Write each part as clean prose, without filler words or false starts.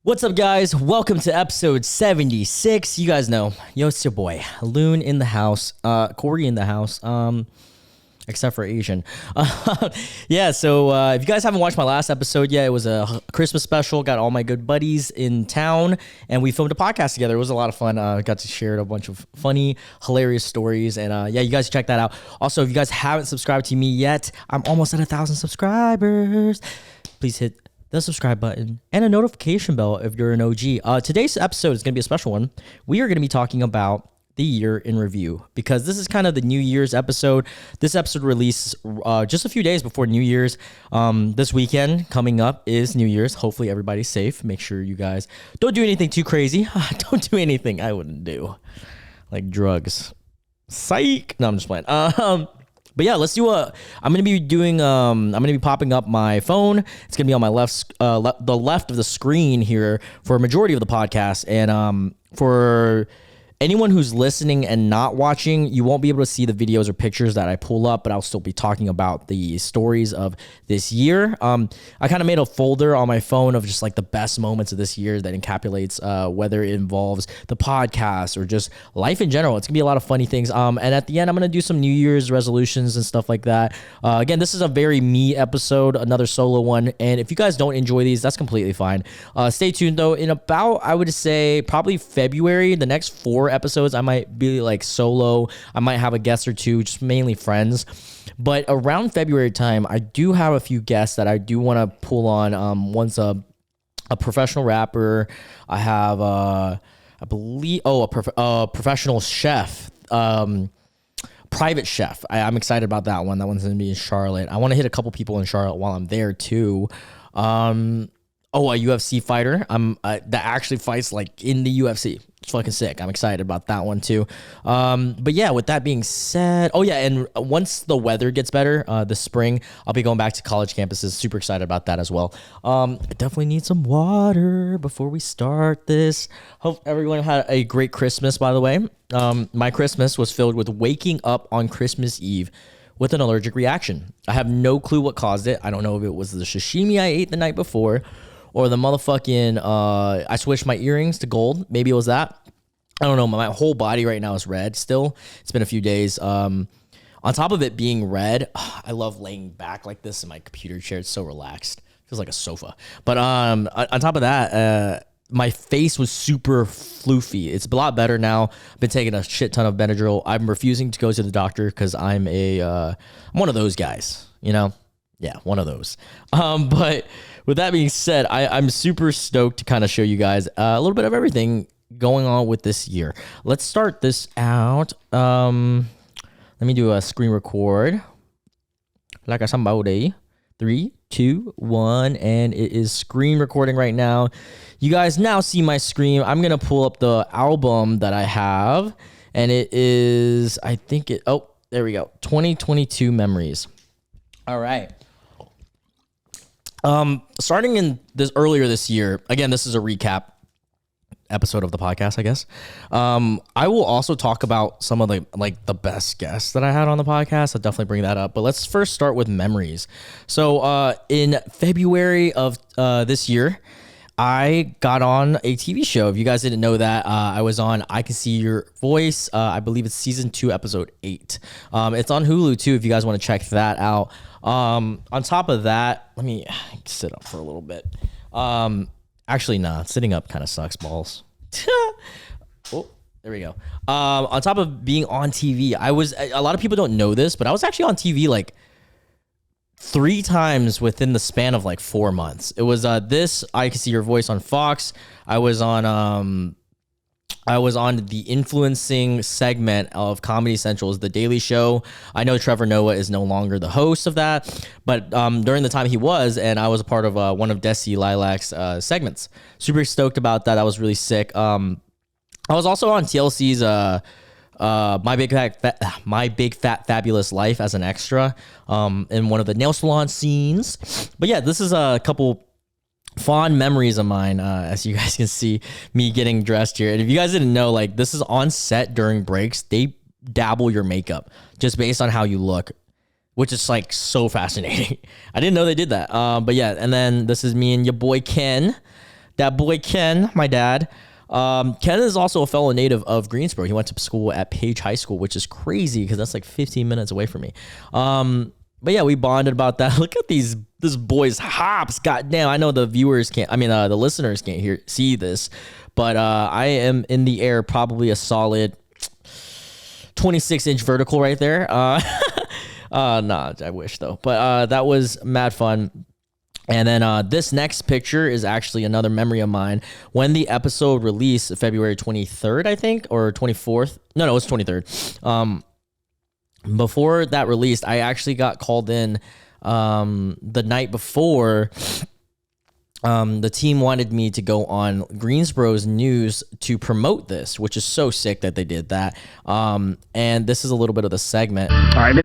What's up, guys? Welcome to episode 76. You guys know, yo, it's your boy, Loon in the house, Corey in the house, except for Asian. Yeah, so if you guys haven't watched my last episode yet, it was a Christmas special. Got all my good buddies in town, and we filmed a podcast together. It was a lot of fun. Got to share a bunch of funny, hilarious stories, and yeah, you guys check that out. Also, if you guys haven't subscribed to me yet, I'm almost at 1,000 subscribers. Please hit the subscribe button and a notification bell if you're an OG. Today's episode is going to be a special one. We are going to be talking about the year in review because this is kind of the New Year's episode. This episode releases just a few days before New Year's. This weekend coming up is New Year's. Hopefully everybody's safe. Make sure you guys don't do anything too crazy. Don't do anything I wouldn't do, like drugs. Psych. No, I'm just playing. But yeah, let's do I'm going to be popping up my phone. It's going to be on my the left of the screen here for a majority of the podcast. And for anyone who's listening and not watching, you won't be able to see the videos or pictures that I pull up, but I'll still be talking about the stories of this year. I kind of made a folder on my phone of just like the best moments of this year that encapsulates whether it involves the podcast or just life in general. It's gonna be a lot of funny things. And at the end, I'm gonna do some New Year's resolutions and stuff like that. Again, this is a very me episode, another solo one. And if you guys don't enjoy these, that's completely fine. Stay tuned though. In about, I would say probably February, the next 4 episodes I might be like solo. I might have a guest or two, just mainly friends. But around February time, I do have a few guests that I do want to pull on. One's a professional rapper. I have I believe a professional chef, private chef. I'm excited about that one. That one's gonna be in Charlotte. I want to hit a couple people in Charlotte while I'm there too. A UFC fighter. That actually fights like in the UFC. It's fucking sick. I'm excited about that one too. But yeah, with that being said, and once the weather gets better, this spring, I'll be going back to college campuses. Super excited about that as well. I definitely need some water before we start this. Hope everyone had a great Christmas, by the way. My Christmas was filled with waking up on Christmas Eve with an allergic reaction. I have no clue what caused it. I don't know if it was the sashimi I ate the night before, or the motherfucking, I switched my earrings to gold. Maybe it was that. I don't know. My whole body right now is red still. It's been a few days. On top of it being red, I love laying back like this in my computer chair. It's so relaxed. Feels like a sofa. But on top of that, my face was super floofy. It's a lot better now. I've been taking a shit ton of Benadryl. I'm refusing to go to the doctor because I'm one of those guys, you know? Yeah, one of those. But with that being said, I'm super stoked to kind of show you guys a little bit of everything going on with this year. Let's start this out. Let me do a screen record. Like a somebody. 3, 2, 1, and it is screen recording right now. You guys now see my screen. I'm gonna pull up the album that I have, and it is, there we go, 2022 Memories. All right. Starting in earlier this year, again, this is a recap episode of the podcast, I guess. I will also talk about some of the best guests that I had on the podcast. I'll definitely bring that up. But let's first start with memories. So in February of this year, I got on a TV show. If you guys didn't know that, I was on I Can See Your Voice. I believe it's season 2, episode 8. It's on Hulu too, if you guys want to check that out. On top of that, let me sit up for a little bit. Actually, nah, sitting up kind of sucks balls. Oh, there we go. On top of being on TV, a lot of people don't know this, but I was actually on TV like 3 times within the span of like 4 months. It was this I Can See Your Voice on Fox. I was on the influencing segment of Comedy Central's The Daily Show. I know Trevor Noah is no longer the host of that, but during the time he was, and I was a part of one of Desi Lilac's segments. Super stoked about that. That was really sick. I was also on TLC's My Big Fat Fabulous Life as an extra in one of the nail salon scenes. But yeah, this is a couple fond memories of mine, as you guys can see me getting dressed here. And if you guys didn't know, like, this is on set during breaks. They dabble your makeup just based on how you look, which is like so fascinating. I didn't know they did that. But yeah, and then this is me and your boy Ken that boy Ken, my dad. Ken is also a fellow native of Greensboro. He went to school at Page High School, which is crazy because that's like 15 minutes away from me. But yeah, we bonded about that. Look at this boy's hops. Goddamn, I know the viewers can't. I mean, the listeners can't see this, but I am in the air, probably a solid 26-inch vertical right there. Nah, I wish though. But that was mad fun. And then this next picture is actually another memory of mine. When the episode released February 23rd, I think, or 24th. No, it was 23rd. Before that released, I actually got called in the night before. The team wanted me to go on Greensboro's news to promote this, which is so sick that they did that. And this is a little bit of the segment. All right.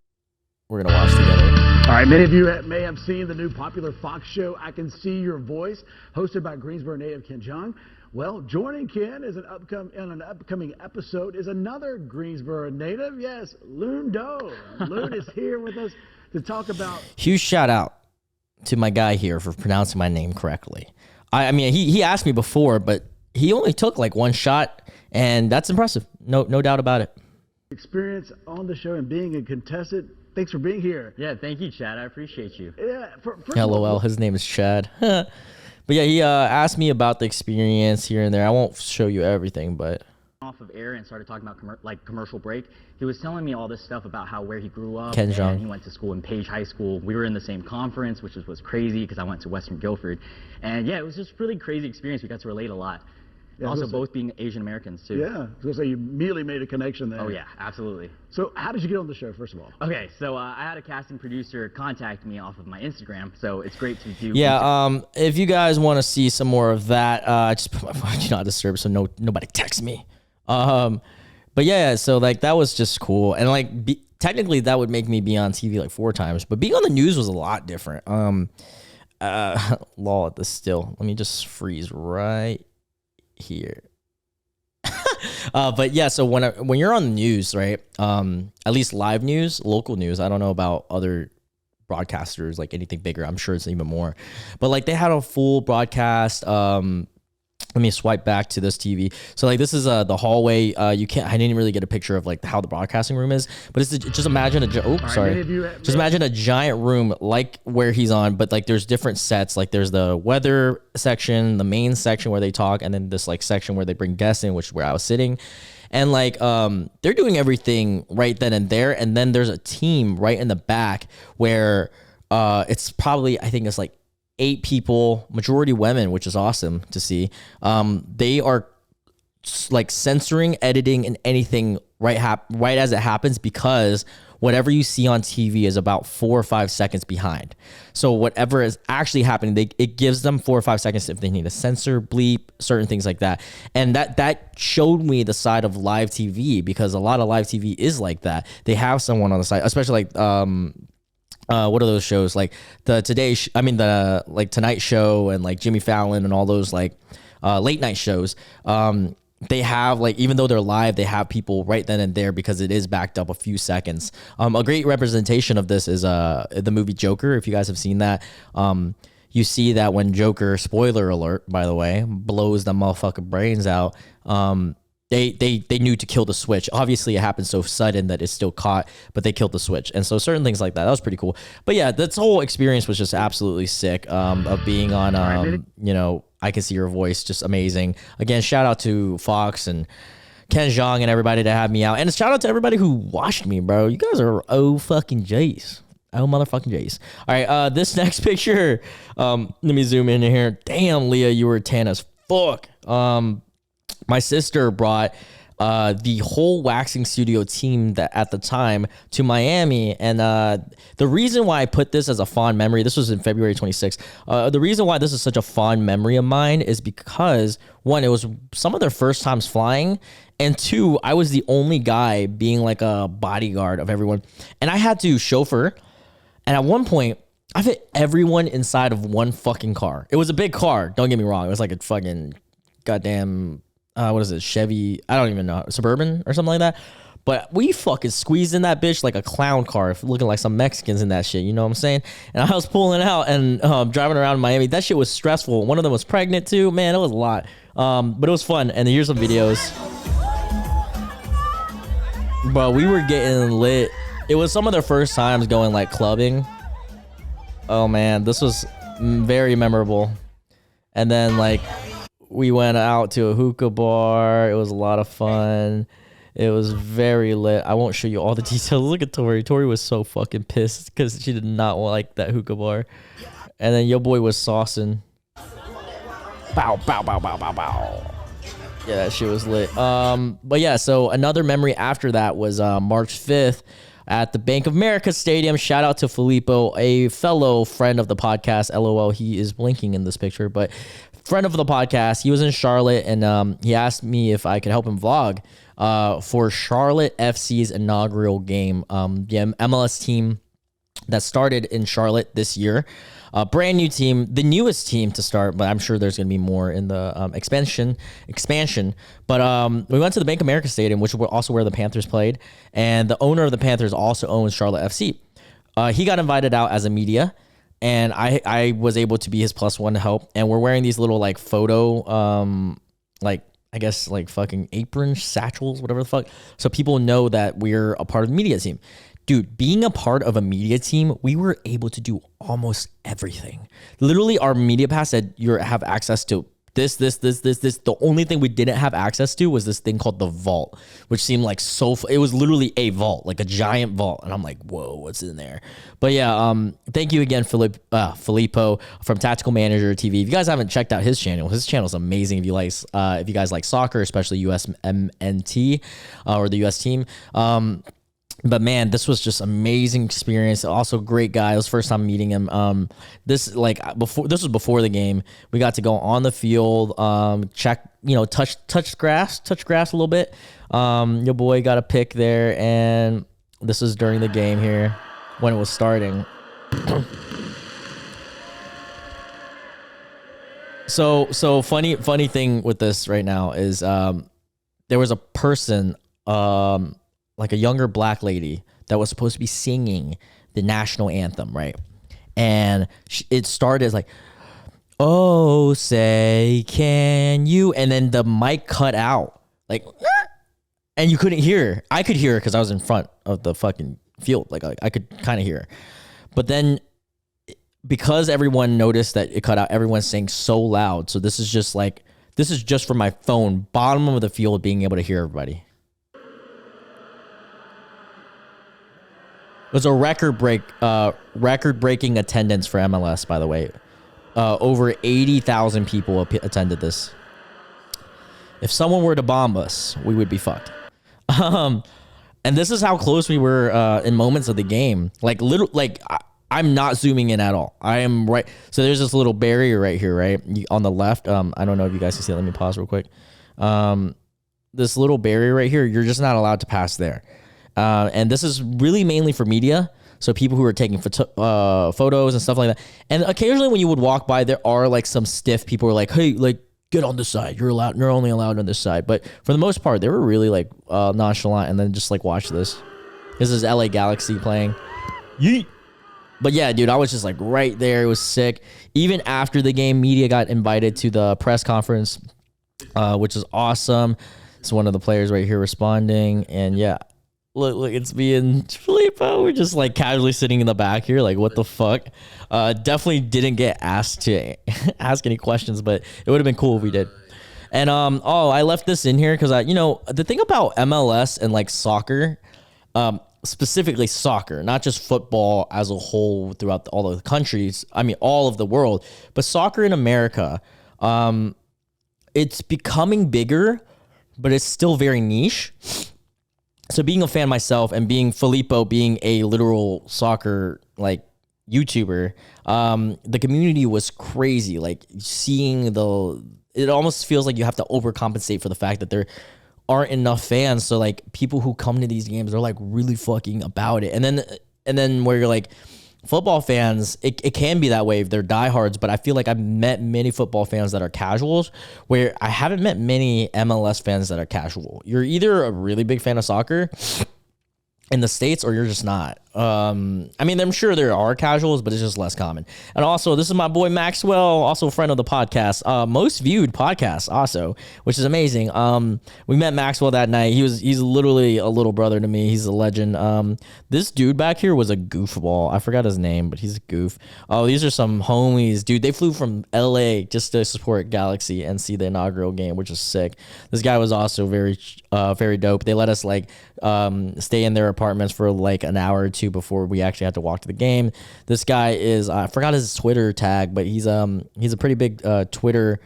We're going to watch together. All right, many of you may have seen the new popular Fox show, I Can See Your Voice, hosted by Greensboro native Ken Jeong. Well, joining Ken in an upcoming episode is another Greensboro native. Yes, Loon Doe. Loon is here with us to talk about... Huge shout out to my guy here for pronouncing my name correctly. I mean, he asked me before, but he only took like one shot, and that's impressive. No doubt about it. Experience on the show and being a contestant. Thanks for being here. Yeah, thank you, Chad. I appreciate you. Yeah. LOL, his name is Chad. But yeah, he asked me about the experience here and there. I won't show you everything, but... Off of air and started talking about commercial break. He was telling me all this stuff about where he grew up. Ken Jeong. And he went to school in Page High School. We were in the same conference, which was crazy because I went to Western Guilford. And yeah, it was just really crazy experience. We got to relate a lot. Yeah, also, both being Asian Americans, too. Yeah, I was going to say, you immediately made a connection there. Oh, yeah, absolutely. So, how did you get on the show, first of all? Okay, so I had a casting producer contact me off of my Instagram, so it's great to do. Yeah, if you guys want to see some more of that, I just put my phone do not disturb so nobody text me. But yeah, so like that was just cool. And like technically that would make me be on TV like 4 times, but being on the news was a lot different. Lol at the still. Let me just freeze right here. But yeah, so when you're on the news, right? At least live news, local news. I don't know about other broadcasters, like anything bigger. I'm sure it's even more. But like they had a full broadcast. Let me swipe back to this TV. So like this is the hallway. I didn't really get a picture of like how the broadcasting room is, but it's just imagine just imagine a giant room like where he's on, but like there's different sets. Like there's the weather section, the main section where they talk, and then this like section where they bring guests in, which is where I was sitting. And like they're doing everything right then and there, and then there's a team right in the back where it's probably, I think it's like 8 people, majority women, which is awesome to see. They are like censoring, editing, and anything right as it happens, because whatever you see on TV is about 4 or 5 seconds behind. So whatever is actually happening, it gives them 4 or 5 seconds if they need to censor, bleep, certain things like that. And that showed me the side of live TV, because a lot of live TV is like that. They have someone on the side, especially like what are those shows like the Tonight Show and like Jimmy Fallon and all those like late night shows. They have like, even though they're live, they have people right then and there because it is backed up a few seconds. A great representation of this is the movie Joker. If you guys have seen that, you see that when Joker, spoiler alert by the way, blows the motherfucking brains out, They knew to kill the switch. Obviously, it happened so sudden that it's still caught, but they killed the switch. And so certain things like that was pretty cool. But yeah, this whole experience was just absolutely sick of being on, I Can See Your Voice, just amazing. Again, shout out to Fox and Ken Jeong and everybody to have me out. And shout out to everybody who watched me, bro. You guys are fucking J's. Oh, motherfucking J's. All right, this next picture, let me zoom in here. Damn, Leah, you were tan as fuck. My sister brought the whole waxing studio team that at the time to Miami. And the reason why I put this as a fond memory, this was in February 26th. The reason why this is such a fond memory of mine is because, one, it was some of their first times flying. And 2, I was the only guy being like a bodyguard of everyone. And I had to chauffeur. And at one point, I fit everyone inside of one fucking car. It was a big car. Don't get me wrong. It was like a fucking goddamn... what is it? Chevy? I don't even know. Suburban or something like that. but we fucking squeezed in that bitch like a clown car, looking like some Mexicans in that shit. You know what I'm saying? And I was pulling out and driving around Miami. That shit was stressful. One of them was pregnant too. Man, it was a lot. But it was fun. And here's some videos. Bro, we were getting lit. It was some of their first times going like clubbing. Oh man, this was very memorable. And then like we went out to a hookah bar. It was a lot of fun. It was very lit. I won't show you all the details. Look at Tori. Tori was so fucking pissed because she did not like that hookah bar. And then your boy was saucing. Bow, bow, bow, bow, bow, bow. Yeah, that shit was lit. But yeah, so another memory after that was March 5th at the Bank of America Stadium. Shout out to Filippo, a fellow friend of the podcast. LOL, he is blinking in this picture, but friend of the podcast. He was in Charlotte, and he asked me if I could help him vlog for Charlotte FC's inaugural game. The MLS team that started in Charlotte this year. Brand new team, the newest team to start, but I'm sure there's going to be more in the expansion. But we went to the Bank of America Stadium, which was also where the Panthers played, and the owner of the Panthers also owns Charlotte FC. He got invited out as a media, and I was able to be his +1 to help. And we're wearing these little like photo, like I guess like fucking aprons, satchels, whatever the fuck, so people know that we're a part of the media team. Dude, being a part of a media team, we were able to do almost everything. Literally, our media pass said you have access to this. The only thing we didn't have access to was this thing called the vault, which seemed like it was literally a vault, like a giant vault. And I'm like, whoa, what's in there? But yeah, thank you again, Filippo from Tactical Manager TV. If you guys haven't checked out his channel is amazing. If you guys like soccer, especially USMNT or the US team. But man, this was just amazing experience. Also, great guy. It was first time meeting him. This was before the game. We got to go on the field, check, touch grass a little bit. Your boy got a pick there, and this was during the game here when it was starting. So funny thing with this right now is there was a person like a younger black lady that was supposed to be singing the national anthem, right? And it started as like, oh, say, can you? And then the mic cut out, like, and you couldn't hear her. I could hear her because I was in front of the fucking field. Like, I could kind of hear her. But then because everyone noticed that it cut out, everyone sang so loud. So this is just from my phone, bottom of the field, being able to hear everybody. It was a record-breaking attendance for MLS, by the way. Over 80,000 people attended this. If someone were to bomb us, we would be fucked. And this is how close we were in moments of the game. I'm not zooming in at all. I am right. So there's this little barrier right here, right on the left. I don't know if you guys can see it. Let me pause real quick. This little barrier right here, you're just not allowed to pass there. And this is really mainly for media. So people who are taking photos and stuff like that. And occasionally when you would walk by, there are like some stiff people who are like, hey, like, get on this side. You're only allowed on this side. But for the most part, they were really like nonchalant. And then just like, watch this. This is LA Galaxy playing. Yeet. But yeah, dude, I was just like right there. It was sick. Even after the game, media got invited to the press conference, which is awesome. It's one of the players right here responding. And yeah. Look, it's me and Filippo. We're just like casually sitting in the back here, like, what the fuck? Definitely didn't get asked to ask any questions, but it would have been cool if we did. And I left this in here because the thing about MLS and like soccer, specifically soccer, not just football as a whole throughout all of the countries. I mean, all of the world, but soccer in America, it's becoming bigger, but it's still very niche. So being a fan myself and being Filippo, being a literal soccer like YouTuber, the community was crazy. Like seeing it almost feels like you have to overcompensate for the fact that there aren't enough fans. So like people who come to these games are like really fucking about it. And then where you're like, football fans, it can be that way if they're diehards, but I feel like I've met many football fans that are casuals, where I haven't met many MLS fans that are casual. You're either a really big fan of soccer in the States, or you're just not. I mean, I'm sure there are casuals, but it's just less common. And also, this is my boy Maxwell, also a friend of the podcast, most viewed podcast also, which is amazing. We met Maxwell that night. He's literally a little brother to me. He's a legend. This dude back here was a goofball. I forgot his name, but he's a goof. Oh, these are some homies, dude. They flew from LA just to support Galaxy and see the inaugural game, which is sick. This guy was also very dope. They let us stay in their apartments for like an hour or two before we actually had to walk to the game. This guy is, I forgot his Twitter tag, but he's a pretty big Twitter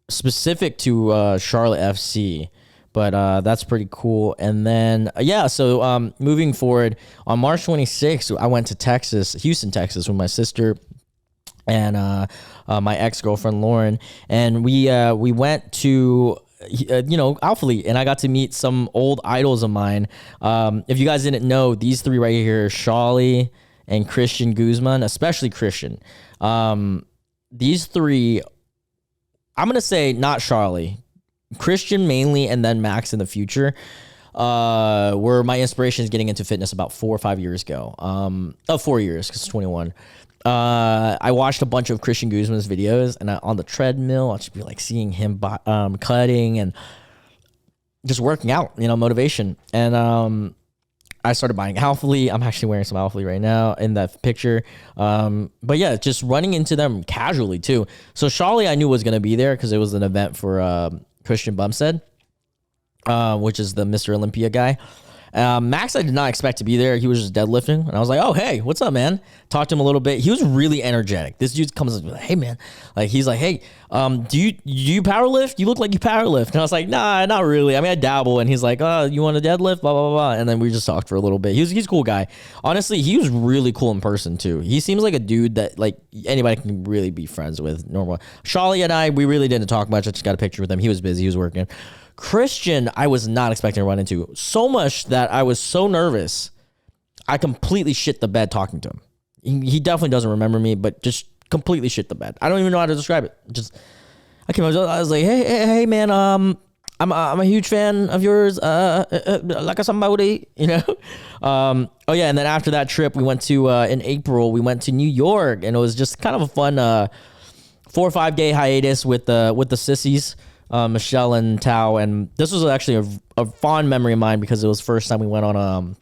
specific to Charlotte FC. But that's pretty cool. And then so moving forward, on March 26th, I went to Houston, Texas, with my sister and my ex-girlfriend Lauren, and we went to Alpha Elite, and I got to meet some old idols of mine. If you guys didn't know, these three right here, Shawley and Christian Guzman, especially Christian. These three, I'm going to say not Shawley, Christian mainly, and then Max in the future, were my inspirations getting into fitness about 4 or 5 years ago. 4 years, because 21. I watched a bunch of Christian Guzman's videos, and on the treadmill, I'll just be like seeing him cutting and just working out, motivation. And I started buying Alpha Elite. I'm actually wearing some Alpha Elite right now in that picture. But yeah, just running into them casually too. So Shawley I knew was going to be there because it was an event for Christian Bumstead, which is the Mr. Olympia guy. Max, I did not expect to be there. He was just deadlifting, and I was like, "Oh, hey, what's up, man?" Talked to him a little bit. He was really energetic. This dude comes up like, "Hey, man," he's like, "Hey, do you power lift? You look like you power lift." And I was like, "Nah, not really. I mean, I dabble." And he's like, "Oh, you want to deadlift?" Blah blah blah. And then we just talked for a little bit. He's a cool guy. Honestly, he was really cool in person too. He seems like a dude that like anybody can really be friends with. Normal. Shawley and I, we really didn't talk much. I just got a picture with him. He was busy. He was working. Christian, I was not expecting to run into, so much that I was so nervous, I completely shit the bed talking to him. He definitely doesn't remember me, but just completely shit the bed. I don't even know how to describe it. I came up, I was like, hey, man, I'm a huge fan of yours, like somebody, oh yeah, and then after that trip, we went to, in April, we went to New York, and it was just kind of a fun 4 or 5 day hiatus with the sissies. Michelle and Tao, and this was actually a fond memory of mine because it was the first time we went on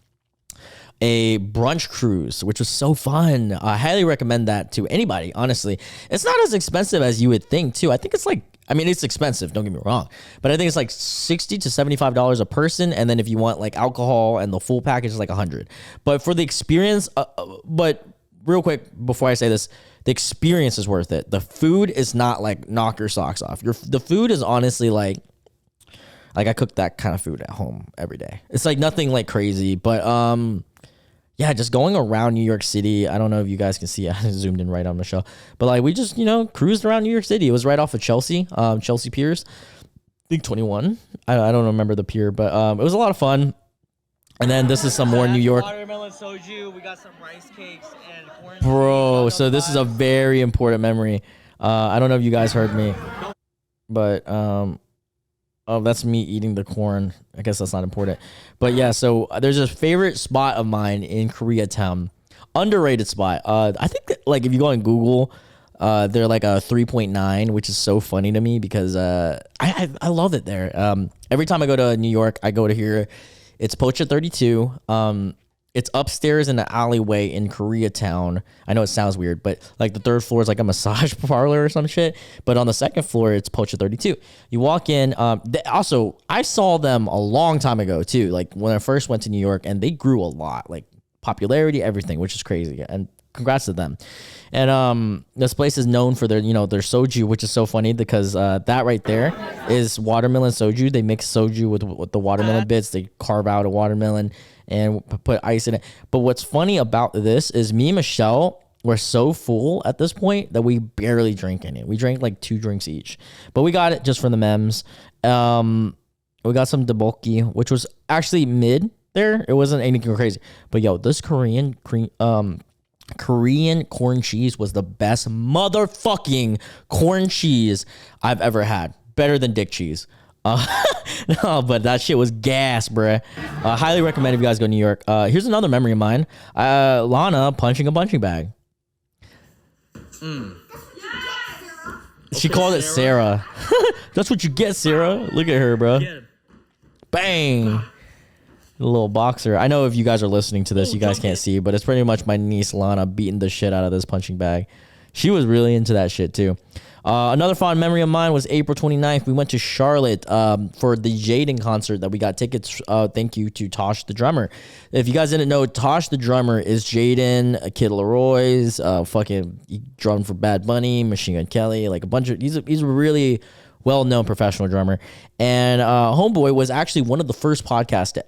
a brunch cruise, which was so fun. I highly recommend that to anybody, honestly. It's not as expensive as you would think, too. I think it's it's expensive, don't get me wrong, but I think it's like $60 to $75 a person, and then if you want like alcohol and the full package is like $100. But for the experience, but real quick before I say this, the experience is worth it. The food is not like knock your socks off. The food is honestly like I cook that kind of food at home every day. It's like nothing like crazy, but yeah, just going around New York City. I don't know if you guys can see. I zoomed in right on Michelle, but like we just cruised around New York City. It was right off of Chelsea Piers. I think 21. I don't remember the pier, but it was a lot of fun. And then this is some more New York. Watermelon soju. We got some rice cakes and corn. Bro, so this is a very important memory. I don't know if you guys heard me, but that's me eating the corn. I guess that's not important. But yeah, so there's a favorite spot of mine in Koreatown. Underrated spot. I think that, like if you go on Google, they're like a 3.9, which is so funny to me because I love it there. Every time I go to New York, I go to here. It's Pocha 32. It's upstairs in the alleyway in Koreatown. I know it sounds weird, but like the third floor is like a massage parlor or some shit. But on the second floor, it's Pocha 32. You walk in. Also, I saw them a long time ago too. Like when I first went to New York, and they grew a lot, like popularity, everything, which is crazy. And congrats to them. And this place is known for their their soju, which is so funny because that right there is watermelon soju. They mix soju with the watermelon bits. They carve out a watermelon and put ice in it. But what's funny about this is me and Michelle were so full at this point that we barely drank any. We drank like 2 drinks each, but we got it just for the memes. We got some tteokbokki, which was actually mid there. It wasn't anything crazy, but yo, this Korean Korean corn cheese was the best motherfucking corn cheese I've ever had. Better than dick cheese. No, but that shit was gas, bruh. Highly recommend if you guys go to New York. Here's another memory of mine. Lana punching a punching bag. She called it Sarah. That's what you get, Sarah. Look at her, bro. Bang. The little boxer. I know if you guys are listening to this, you guys can't see, but it's pretty much my niece Lana beating the shit out of this punching bag. She was really into that shit too. Another fond memory of mine was April 29th. We went to Charlotte for the Jaden concert that we got tickets. Thank you to Tosh the drummer. If you guys didn't know, Tosh the drummer is Jaden, Kid Leroy's, fucking he drummed for Bad Bunny, Machine Gun Kelly, like a bunch of, he's a really well-known professional drummer. And Homeboy was actually one of the first podcast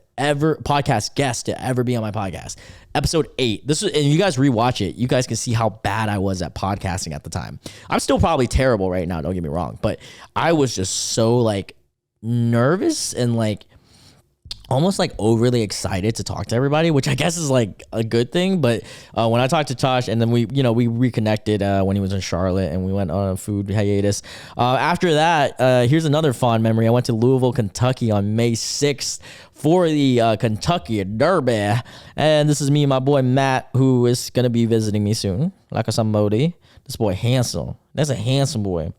guests to ever be on my podcast. Episode 8. This was, and you guys rewatch it, you guys can see how bad I was at podcasting at the time. I'm still probably terrible right now, don't get me wrong, but I was just so like nervous and like almost like overly excited to talk to everybody, which I guess is like a good thing. But when I talked to Tosh and then we reconnected when he was in Charlotte and we went on a food hiatus. After that, here's another fond memory. I went to Louisville, Kentucky on May 6th for the Kentucky Derby. And this is me and my boy Matt, who is going to be visiting me soon. Like a somebody. This boy handsome. That's a handsome boy.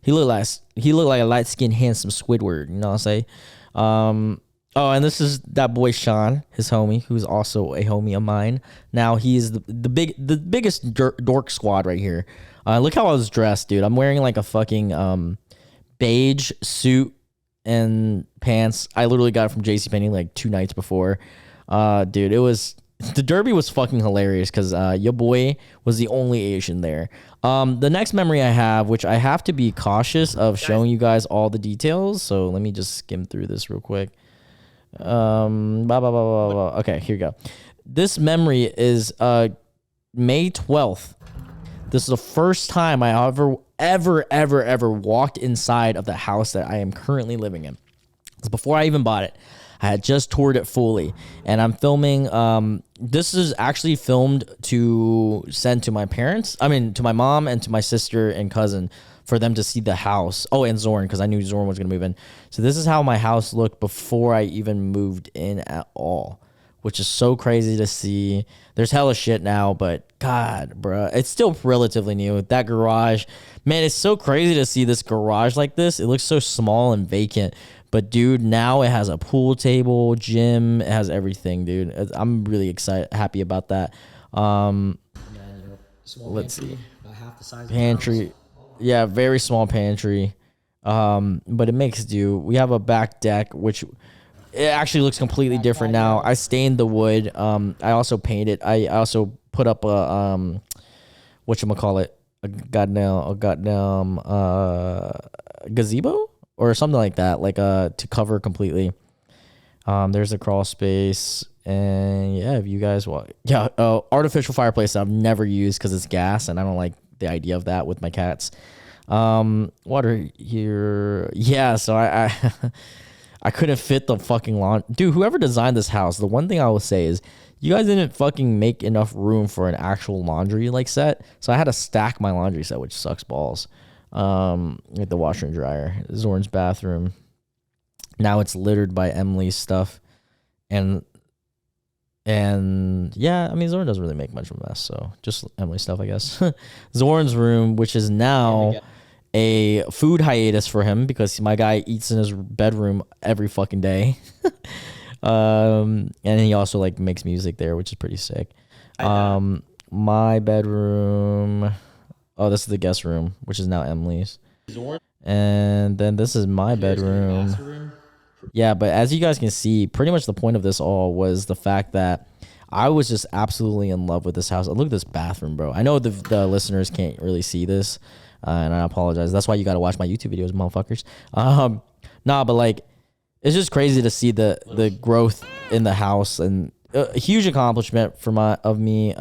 He looked like a light-skinned, handsome Squidward. You know what I'm saying? Oh, and this is that boy Sean, his homie, who's also a homie of mine. Now he's the biggest dork squad right here. Look how I was dressed, dude. I'm wearing like a fucking beige suit and pants. I literally got it from JCPenney like 2 nights before. Dude, the Derby was fucking hilarious because your boy was the only Asian there. The next memory I have, which I have to be cautious of showing you guys all the details, so let me just skim through this real quick. Okay, here you go. This memory is May 12th. This is the first time I ever walked inside of the house that I am currently living in. It's before I even bought it. I had just toured it fully, and I'm filming. This is actually filmed to send to my parents. I mean, to my mom and to my sister and cousin for them to see the house. Oh, and Zorn, because I knew Zorn was going to move in. So this is how my house looked before I even moved in at all, which is so crazy to see. There's hella shit now, but God, bro, it's still relatively new. That garage, man, it's so crazy to see this garage like this. It looks so small and vacant. But dude, now it has a pool table, gym, it has everything, dude. I'm really happy about that. Let's see. About half the size pantry. Of the house. Yeah, very small pantry. But it makes do. We have a back deck, which it actually looks completely different now. I stained the wood. I also painted. I also put up a whatchamacallit, a goddamn gazebo or something like that, like to cover completely. There's a crawl space, and yeah, if you guys want, artificial fireplace that I've never used because it's gas, and I don't like the idea of that with my cats. Water here, yeah. So I I couldn't fit the fucking lawn, dude. Whoever designed this house, the one thing I will say is, you guys didn't fucking make enough room for an actual laundry like set. So I had to stack my laundry set, which sucks balls. With the washer and dryer, Zorn's bathroom. Now it's littered by Emily's stuff, and yeah, I mean Zorn doesn't really make much of a mess, so just Emily's stuff, I guess. Zorn's room, which is now a food hiatus for him because my guy eats in his bedroom every fucking day. And he also like makes music there, which is pretty sick. My bedroom. Oh, this is the guest room, which is now Emily's. And then this is my bedroom. Yeah, but as you guys can see, pretty much the point of this all was the fact that I was just absolutely in love with this house. Look at this bathroom, bro. I know the listeners can't really see this, and I apologize. That's why you got to watch my YouTube videos, motherfuckers. But like, it's just crazy to see the growth in the house, and a huge accomplishment of me.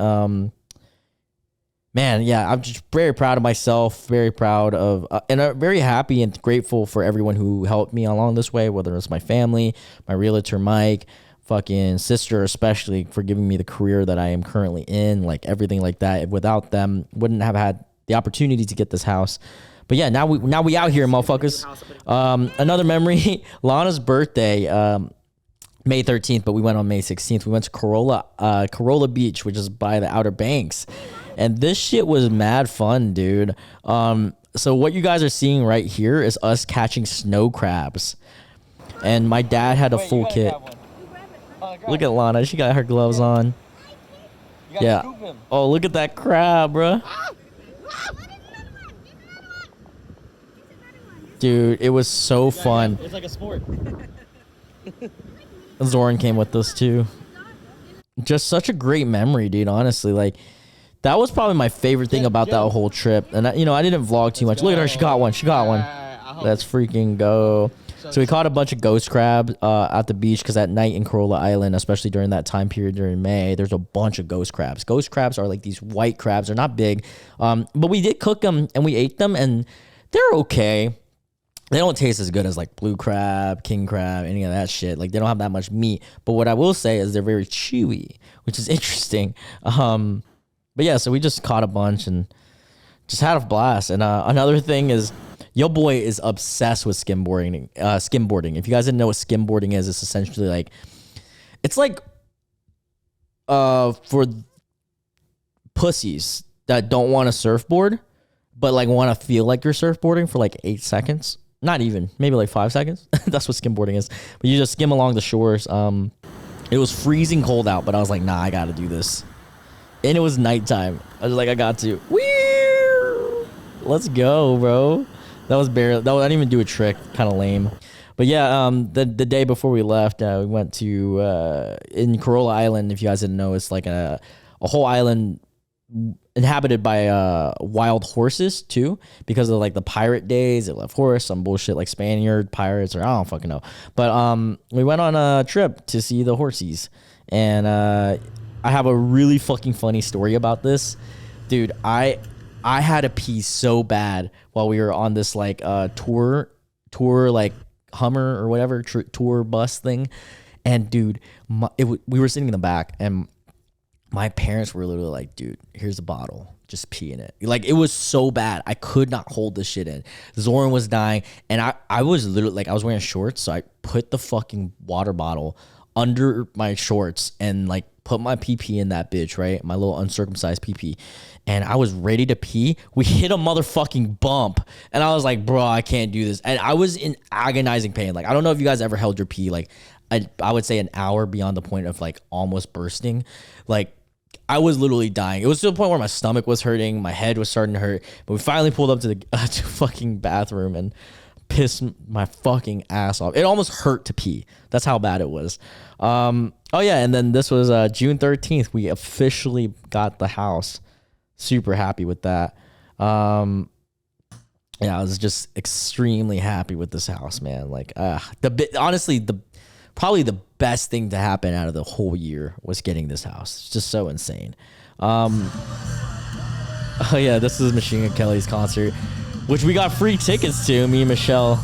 Man, yeah, I'm just very proud of myself, very proud of, and very happy and grateful for everyone who helped me along this way, whether it's my family, my realtor, Mike, fucking sister, especially, for giving me the career that I am currently in, like everything like that. Without them, wouldn't have had the opportunity to get this house. But yeah, now we out here, motherfuckers. Another memory, Lana's birthday, May 13th, but we went on May 16th. We went to Corolla Beach, which is by the Outer Banks. And this shit was mad fun, dude. So what you guys are seeing right here is us catching snow crabs. And my dad had a full kit. Look at Lana. She got her gloves on. Yeah. Oh, look at that crab, bro. Dude, it was so fun. It's like a sport. Zoran came with us too. Just such a great memory, dude. Honestly, like that was probably my favorite thing about that whole trip. And I didn't vlog too much. Look at her. She got one. Let's freaking go. So we caught a bunch of ghost crabs at the beach, because at night in Corolla Island, especially during that time period during May, there's a bunch of ghost crabs. Ghost crabs are like these white crabs. They're not big, but we did cook them and we ate them, and they're okay. They don't taste as good as like blue crab, king crab, any of that shit. Like they don't have that much meat. But what I will say is they're very chewy, which is interesting. But yeah, so we just caught a bunch and just had a blast. And another thing is, yo boy is obsessed with skimboarding. Skimboarding. If you guys didn't know what skimboarding is, it's essentially like, it's like for pussies that don't want to surfboard, but like want to feel like you're surfboarding for like 8 seconds. Not even, maybe like 5 seconds. That's what skimboarding is. But you just skim along the shores. It was freezing cold out, but I was like, nah, I gotta do this. And it was nighttime. I was like, I got to. Wee! Let's go, bro. That was barely. I didn't even do a trick. Kind of lame. But yeah, the day before we left, we went to in Corolla Island. If you guys didn't know, it's like a whole island inhabited by wild horses too, because of like the pirate days. They left horse, some bullshit like Spaniard pirates, or I don't fucking know. But we went on a trip to see the horsies, and I have a really fucking funny story about this, dude. I had to pee so bad while we were on this like tour like Hummer or whatever tour bus thing, and dude, we were sitting in the back, and my parents were literally like, dude, here's a bottle, just pee in it. Like, it was so bad. I could not hold this shit in. Zoran was dying, and I was literally like, I was wearing shorts, so I put the fucking water bottle under my shorts and like put my pee in that bitch, right? My little uncircumcised pee. And I was ready to pee. We hit a motherfucking bump, and I was like, bro, I can't do this. And I was in agonizing pain. Like, I don't know if you guys ever held your pee like I would say an hour beyond the point of like almost bursting. Like, I was literally dying. It was to the point where my stomach was hurting, my head was starting to hurt. But we finally pulled up to the to fucking bathroom and pissed my fucking ass off. It almost hurt to pee. That's how bad it was. Oh yeah, and then this was June 13th. We officially got the house. Super happy with that. Yeah, I was just extremely happy with this house, man. Like, honestly, probably the best thing to happen out of the whole year was getting this house. It's just so insane. Oh yeah, this is Machine Gun Kelly's concert, which we got free tickets to, me and Michelle.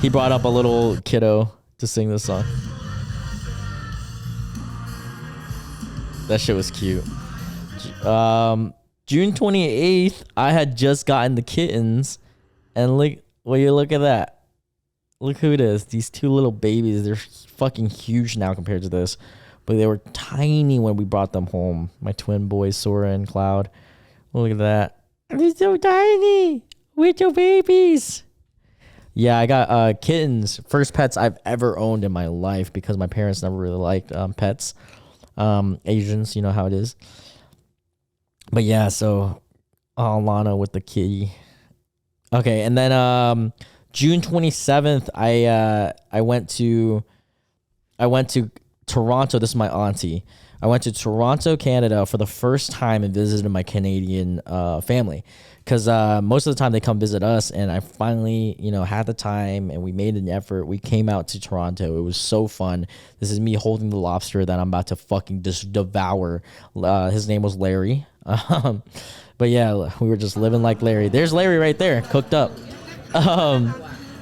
He brought up a little kiddo to sing this song. That shit was cute. June 28th, I had just gotten the kittens, and look at that. Look who it is. These two little babies. They're fucking huge now compared to this. But they were tiny when we brought them home. My twin boys, Sora and Cloud. Look at that. They're so tiny. Little babies. Yeah, I got kittens. First pets I've ever owned in my life, because my parents never really liked pets. Asians, you know how it is. But yeah, so Lana with the kitty. Okay, and then June 27th, I went to Toronto. This is my auntie. I went to Toronto, Canada for the first time and visited my Canadian family, because most of the time they come visit us, and I finally, had the time, and we made an effort. We came out to Toronto. It was so fun. This is me holding the lobster that I'm about to fucking just devour. His name was Larry. But yeah, we were just living like Larry. There's Larry right there, cooked up.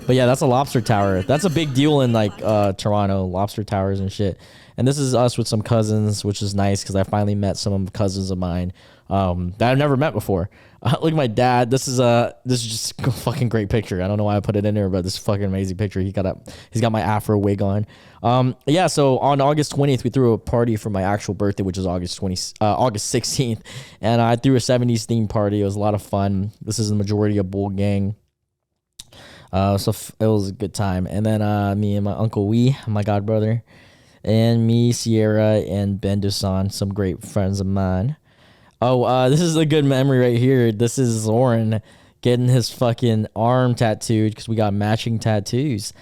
But yeah, that's a lobster tower. That's a big deal in like Toronto, lobster towers and shit. And this is us with some cousins, which is nice because I finally met some cousins of mine that I've never met before. Look at my dad. This is just a fucking great picture. I don't know why I put it in there, but this fucking amazing picture. He's got my afro wig on. Yeah. So on August 20th, we threw a party for my actual birthday, which is August 16th, and I threw a 70s themed party. It was a lot of fun. This is the majority of Bull Gang. So it was a good time. And then me and my uncle Wee, my god brother, and me, Sierra, and Ben Dusan, some great friends of mine. Oh, this is a good memory right here. This is Zoran getting his fucking arm tattooed because we got matching tattoos.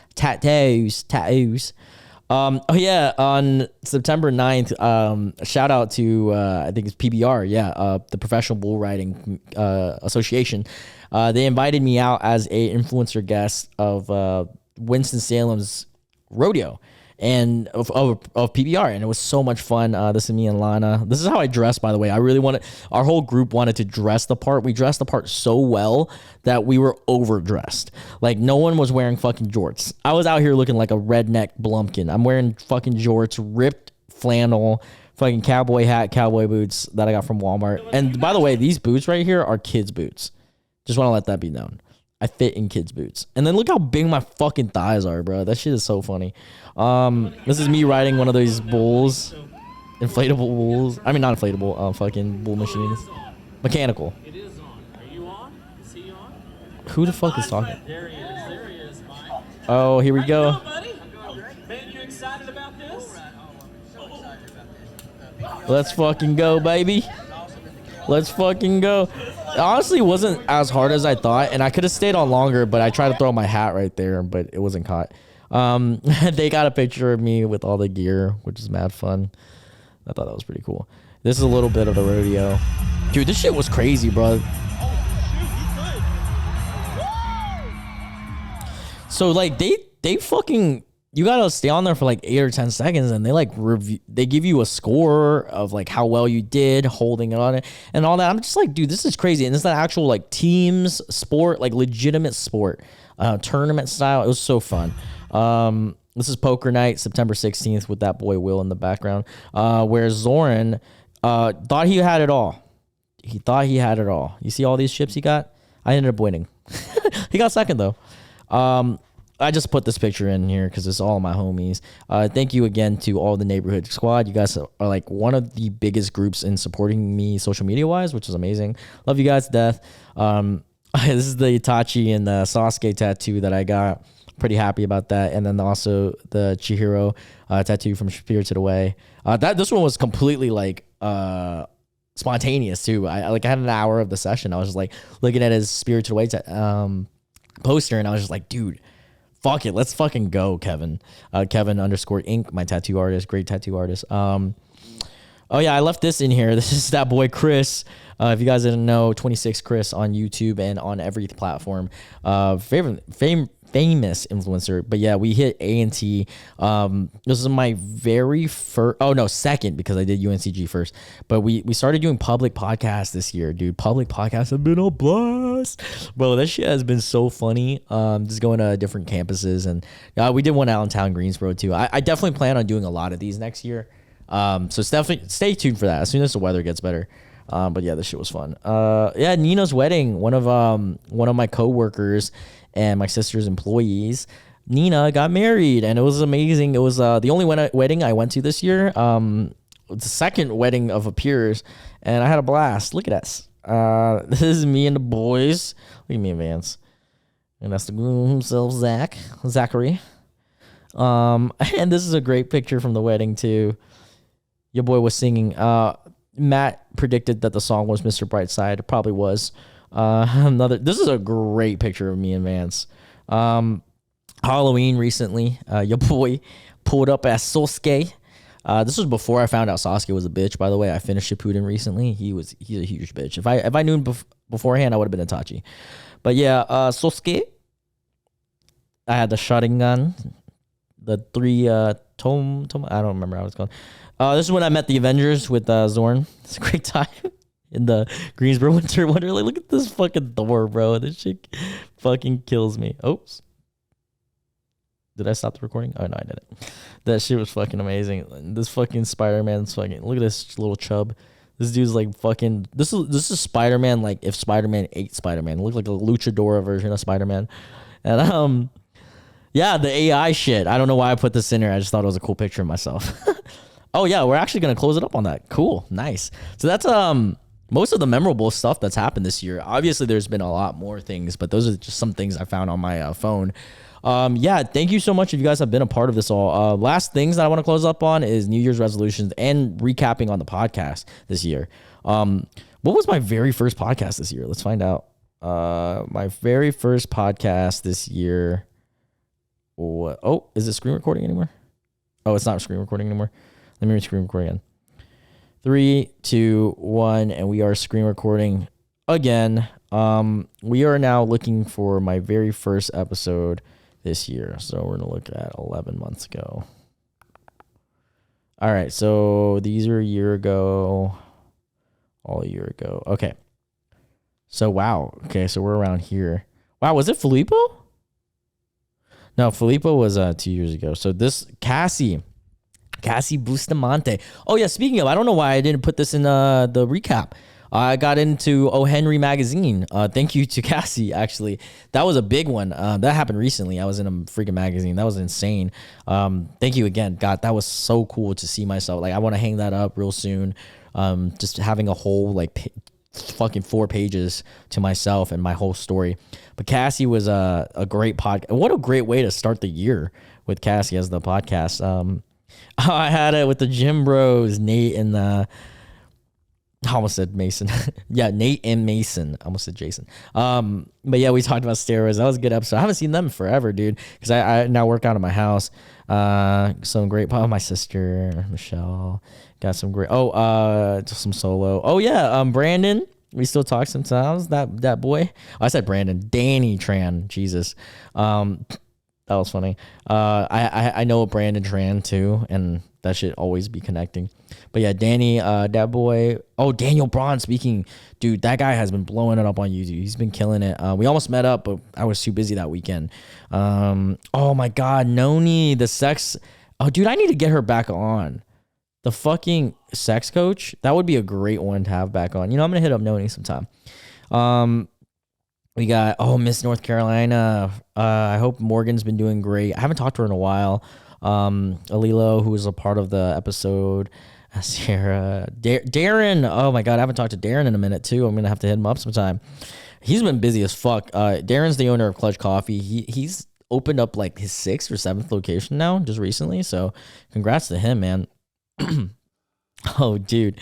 Oh yeah, on September 9th, shout out to I think it's PBR, the Professional Bull Riding Association. They invited me out as a influencer guest of Winston-Salem's rodeo and of PBR, and it was so much fun. This is me and Lana. This is how I dressed, by the way. Our whole group wanted to dress the part. We dressed the part so well that we were overdressed. Like, no one was wearing fucking jorts. I was out here looking like a redneck blumpkin. I'm wearing fucking jorts, ripped flannel, fucking cowboy hat, cowboy boots that I got from Walmart. And by the way, these boots right here are kids' boots. Just want to let that be known. I fit in kids' boots. And then look how big my fucking thighs are, bro. That shit is so funny. This is me riding one of those bulls. Inflatable bulls. I mean, not inflatable. Fucking bull machines. Mechanical. It is on. Are you on? Is he on? Who the fuck is talking? There he is. There he is. Oh, here we go. Buddy? Man, you excited about this? Let's fucking go, baby. Let's fucking go. It honestly wasn't as hard as I thought, and I could have stayed on longer, but I tried to throw my hat right there, but it wasn't caught. They got a picture of me with all the gear, which is mad fun. I thought that was pretty cool. This is a little bit of the rodeo. Dude, this shit was crazy, bro. So, like, they fucking... You gotta stay on there for like 8 or 10 seconds, and they like review. They give you a score of like how well you did holding it on it and all that. I'm just like, dude, this is crazy. And it's that actual like teams sport, like legitimate sport, tournament style. It was so fun. This is poker night, September 16th, with that boy Will in the background. Where Zoran thought he had it all. He thought he had it all. You see all these chips he got? I ended up winning. He got second though. I just put this picture in here because it's all my homies. Thank you again to all the neighborhood squad. You guys are like one of the biggest groups in supporting me social media wise, which is amazing. Love you guys to death. This is the Itachi and the Sasuke tattoo that I got. Pretty happy about that. And then also the Chihiro tattoo from Spirited Away. This one was completely like spontaneous too. I had an hour of the session. I was just like looking at his Spirited Away poster, and I was just like, dude, fuck it, let's fucking go, Kevin. Kevin _Inc, my tattoo artist, great tattoo artist. Oh yeah, I left this in here. This is that boy Chris. If you guys didn't know, 26 Chris on YouTube and on every platform. Famous influencer. But yeah, we hit A&T. This is my very first, second, because I did UNCG first. But we started doing public podcasts this year, dude. Public podcasts have been a blast. Bro, that shit has been so funny. Just going to different campuses. And we did one out in town, Greensboro, too. I definitely plan on doing a lot of these next year. So definitely stay tuned for that as soon as the weather gets better. But yeah, this shit was fun. Yeah, Nina's wedding. One of my coworkers and my sister's employees, Nina, got married, and it was amazing. It was the only wedding I went to this year. The second wedding of a peers, and I had a blast. Look at us. This is me and the boys. Look at me and Vance, and that's the groom himself, Zachary. And this is a great picture from the wedding too. Your boy was singing. Matt predicted that the song was Mr. Brightside. It probably was. This is a great picture of me and Vance. Halloween recently, your boy pulled up as Sasuke. This was before I found out Sasuke was a bitch, by the way. I finished Shippuden recently. He's a huge bitch. If I knew him beforehand, I would have been Itachi. But yeah, Sasuke. I had the shotgun, the 3 Tom, I don't remember how it's called. This is when I met the Avengers with Zorn. It's a great time in the Greensboro Winter Wonderland. Look at this fucking Thor, bro. This shit fucking kills me. Oops. Did I stop the recording? Oh no, I didn't. That shit was fucking amazing. This fucking Spider-Man's fucking. Look at this little chub. This dude's like fucking. This is Spider-Man. Like if Spider-Man ate Spider-Man, it looked like a luchadora version of Spider-Man. And yeah, the AI shit. I don't know why I put this in here. I just thought it was a cool picture of myself. Oh yeah, we're actually gonna close it up on that. Cool, nice. So that's most of the memorable stuff that's happened this year. Obviously, there's been a lot more things, but those are just some things I found on my phone. Yeah, thank you so much if you guys have been a part of this all. Last things that I want to close up on is New Year's resolutions and recapping on the podcast this year. What was my very first podcast this year? Let's find out. My very first podcast this year. What? Oh, is it screen recording anymore? Oh, it's not screen recording anymore. Let me screen record again. 3, 2, 1, and we are screen recording again. We are now looking for my very first episode this year. So we're going to look at 11 months ago. All right. So these are a year ago, all a year ago. Okay. So, wow. Okay. So we're around here. Wow. Was it Filippo? No, Filippo was 2 years ago. So this Cassie Bustamante. Oh yeah. Speaking of, I don't know why I didn't put this in the recap. I got into O. Henry magazine. Thank you to Cassie, actually. That was a big one. That happened recently. I was in a freaking magazine. That was insane. Thank you again. God, that was so cool to see myself. Like, I want to hang that up real soon. Just having a whole, like, fucking 4 pages to myself and my whole story. But Cassie was a great podcast. What a great way to start the year with Cassie as the podcast. I had it with the Gym Bros, Nate and I almost said Mason. Yeah, Nate and Mason. I almost said Jason. But yeah, we talked about steroids. That was a good episode. I haven't seen them forever, dude, because I now work out of my house. Some great. Oh, my sister Michelle got some great. Some solo. Oh yeah, Brandon. We still talk sometimes. That boy. Oh, I said Brandon. Danny Tran. Jesus. That was funny. I know Brandon Tran too, and that should always be connecting. But yeah, Danny, that boy. Oh, Daniel Braun speaking. Dude, that guy has been blowing it up on YouTube. He's been killing it. We almost met up, but I was too busy that weekend. Oh my God, Noni, the sex. Oh, dude, I need to get her back on. The fucking sex coach. That would be a great one to have back on. You know, I'm going to hit up Noni sometime. We got, Miss North Carolina. I hope Morgan's been doing great. I haven't talked to her in a while. Alilo, who was a part of the episode. Sarah, Darren. Oh my God, I haven't talked to Darren in a minute too. I'm gonna have to hit him up sometime. He's been busy as fuck. Darren's the owner of Clutch Coffee. He's opened up like his 6th or 7th location now, just recently. So, congrats to him, man. Oh, dude.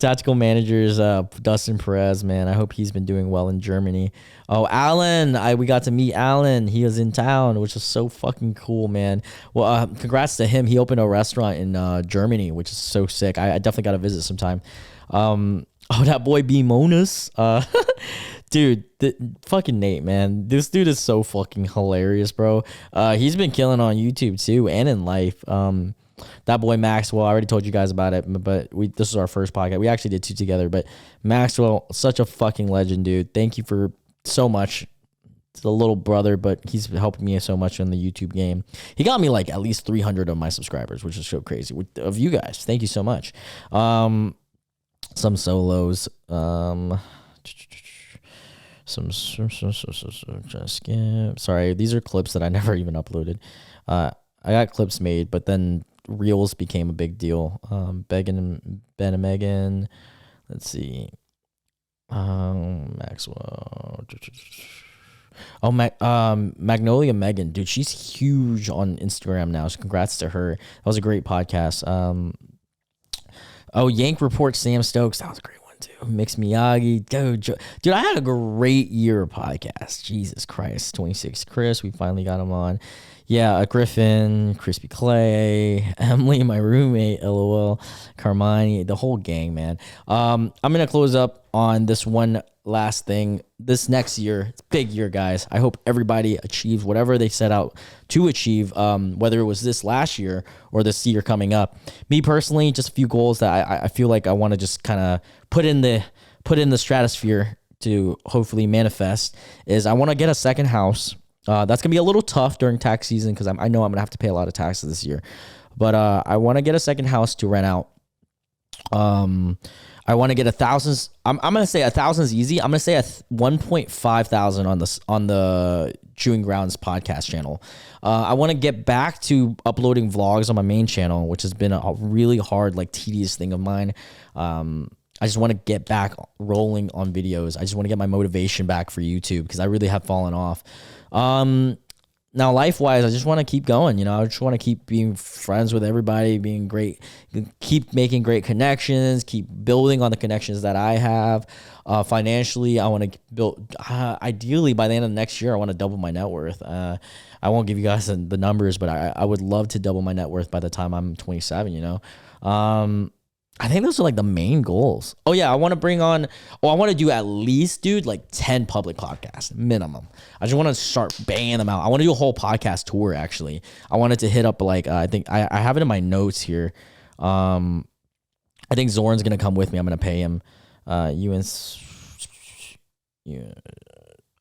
Tactical managers, Dustin Perez, man. I hope he's been doing well in Germany. Oh, Alan. We got to meet Alan. He was in town, which is so fucking cool, man. Well, congrats to him. He opened a restaurant in Germany, which is so sick. I definitely got to visit sometime. That boy B. Monas. Dude, fucking Nate, man. This dude is so fucking hilarious, bro. He's been killing on YouTube too and in life. That boy Maxwell, I already told you guys about it, but this is our first podcast. We actually did 2 together, but Maxwell, such a fucking legend, dude. Thank you for so much. It's a little brother, but he's helping me so much in the YouTube game. He got me like at least 300 of my subscribers, which is so crazy. Of you guys, thank you so much. Some solos. Some skip. Sorry, these are clips that I never even uploaded. I got clips made, but then Reels became a big deal. Ben and Megan. Let's see. Maxwell. Magnolia Megan. Dude, she's huge on Instagram now. So congrats to her. That was a great podcast. Yank Report Sam Stokes. That was a great one too. Mix Miyagi. Dude, I had a great year of podcasts. Jesus Christ. 26 Chris. We finally got him on. Yeah, Griffin, Crispy Clay, Emily, my roommate, LOL, Carmani, the whole gang, man. I'm going to close up on this one last thing. This next year, it's a big year, guys. I hope everybody achieves whatever they set out to achieve, whether it was this last year or this year coming up. Me personally, just a few goals that I feel like I want to just kind of put in the stratosphere to hopefully manifest is I want to get a second house. That's gonna be a little tough during tax season because I know I'm gonna have to pay a lot of taxes this year. But I want to get a second house to rent out. I want to get 1,000. I'm gonna say 1,000 is easy. I'm gonna say 1.5 thousand on the Chewing Grounds podcast channel. I want to get back to uploading vlogs on my main channel, which has been a really hard, like tedious thing of mine. I just want to get back rolling on videos. I just want to get my motivation back for YouTube because I really have fallen off. Now, life-wise, I just want to keep going. I just want to keep being friends with everybody, being great, keep making great connections, keep building on the connections that I have. Financially, I want to build, ideally, by the end of next year, I want to double my net worth. I won't give you guys the numbers, but I would love to double my net worth by the time I'm 27, I think those are like the main goals. Oh yeah, I want to do at least, dude, like 10 public podcasts minimum. I just want to start banging them out. I want to do a whole podcast tour. Actually, I wanted to hit up like, I think I have it in my notes here. I think Zorn's going to come with me. I'm going to pay him.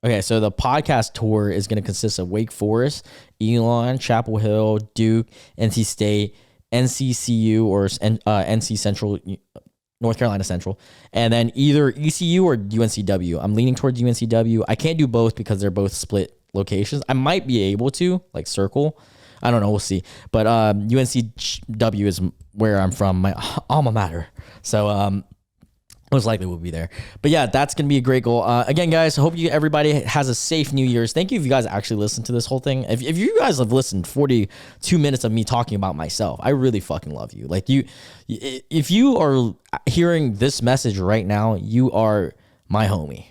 Okay. So the podcast tour is going to consist of Wake Forest, Elon, Chapel Hill, Duke, NC State, NCCU or NC Central, North Carolina Central, and then either ECU or UNCW. I'm leaning towards UNCW. I can't do both because they're both split locations. I might be able to like circle. I don't know. We'll see. But UNCW is where I'm from, my alma mater. So most likely we'll be there. But yeah, that's going to be a great goal. Again, guys, I hope everybody has a safe New Year's. Thank you if you guys actually listened to this whole thing. If you guys have listened 42 minutes of me talking about myself, I really fucking love you. Like if you are hearing this message right now, you are my homie.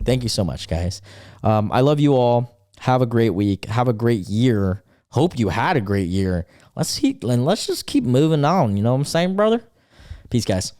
Thank you so much, guys. I love you all. Have a great week. Have a great year. Hope you had a great year. Let's just keep moving on. You know what I'm saying, brother? Peace, guys.